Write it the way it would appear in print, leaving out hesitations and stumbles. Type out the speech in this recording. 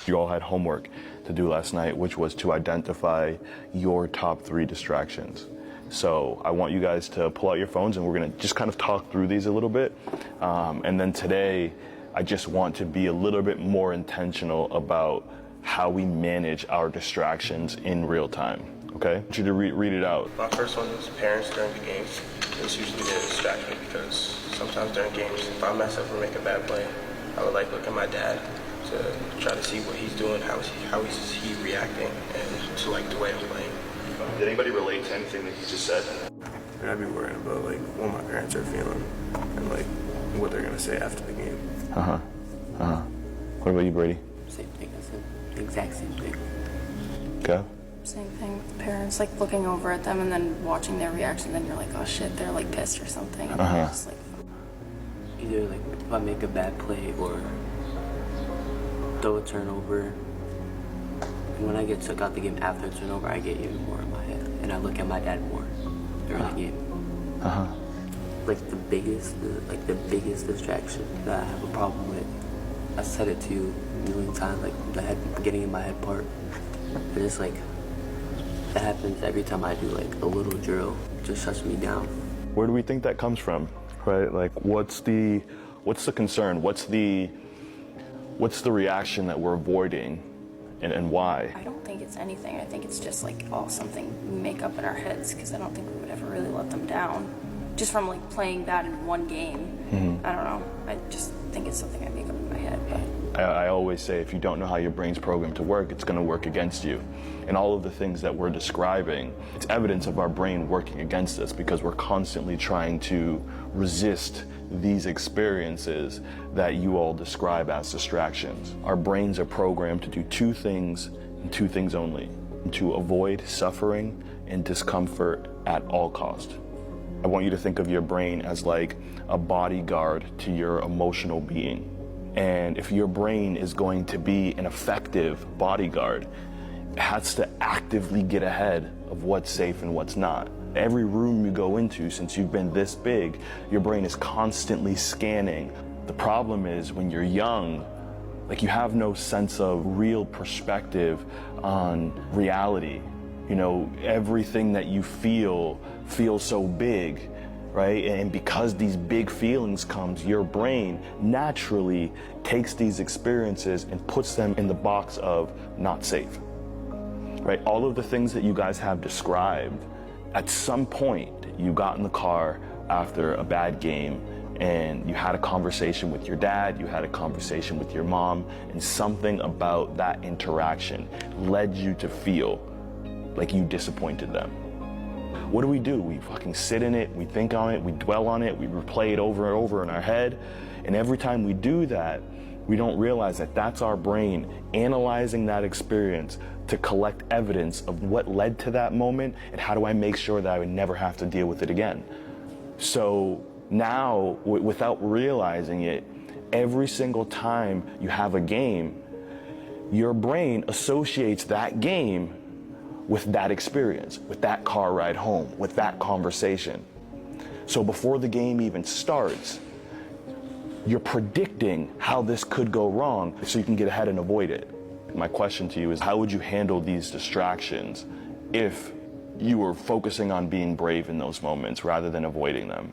You all had homework to do last night, which was to identify your top 3 distractions. So I want you guys to pull out your phones and we're gonna just kind of talk through these a little bit. And then today, I just want to be a little bit more intentional about how we manage our distractions in real time, okay? I want you to read it out. My first one is parents during the games. It's usually their distraction because sometimes during games, if I mess up or make a bad play, I would like look at my dad to try to see what he's doing, how is he reacting, and to like the way I'm playing. Did anybody relate to anything that he just said? And I'd be worrying about like what my parents are feeling and like what they're gonna say after the game. What about you, Brady? Same thing, the exact same thing. Okay. Same thing with parents, like looking over at them and then watching their reaction, then you're like, oh shit, they're like pissed or something. And you're just like, Either like if I make a bad play or throw a turnover. And when I get took out the game after a turnover, I get even more in my head. And I look at my dad more during the game. Like the biggest distraction that I have a problem with. I said it to you a million times, like the head getting in my head part. And it's like, that happens every time I do like a little drill. It just shuts me down. Where do we think that comes from, right? Like, what's the concern? What's the reaction that we're avoiding, and why? I don't think it's anything. I think it's just like all something we make up in our heads because I don't think we would ever really let them down. Just from like playing bad in one game. I don't know. I just think it's something I make up in my head. But I always say if you don't know how your brain's programmed to work, it's going to work against you. And all of the things that we're describing, it's evidence of our brain working against us because we're constantly trying to resist these experiences that you all describe as distractions. Our brains are programmed to do 2 things and 2 things only: to avoid suffering and discomfort at all cost. I want you to think of your brain as like a bodyguard to your emotional being. And if your brain is going to be an effective bodyguard, it has to actively get ahead of what's safe and what's not. Every room you go into, since you've been this big, your brain is constantly scanning. The problem is when you're young, like you have no sense of real perspective on reality. You know, everything that you feel feels so big, right? And because these big feelings comes, your brain naturally takes these experiences and puts them in the box of not safe, right? All of the things that you guys have described, at some point you got in the car after a bad game and you had a conversation with your dad, you had a conversation with your mom, and something about that interaction led you to feel like you disappointed them. What do? We fucking sit in it, we think on it, we dwell on it, we replay it over and over in our head. And every time we do that, we don't realize that that's our brain analyzing that experience to collect evidence of what led to that moment and how do I make sure that I would never have to deal with it again. So now, without realizing it, every single time you have a game, your brain associates that game with that experience, with that car ride home, with that conversation. So before the game even starts, you're predicting how this could go wrong so you can get ahead and avoid it. My question to you is, how would you handle these distractions if you were focusing on being brave in those moments rather than avoiding them?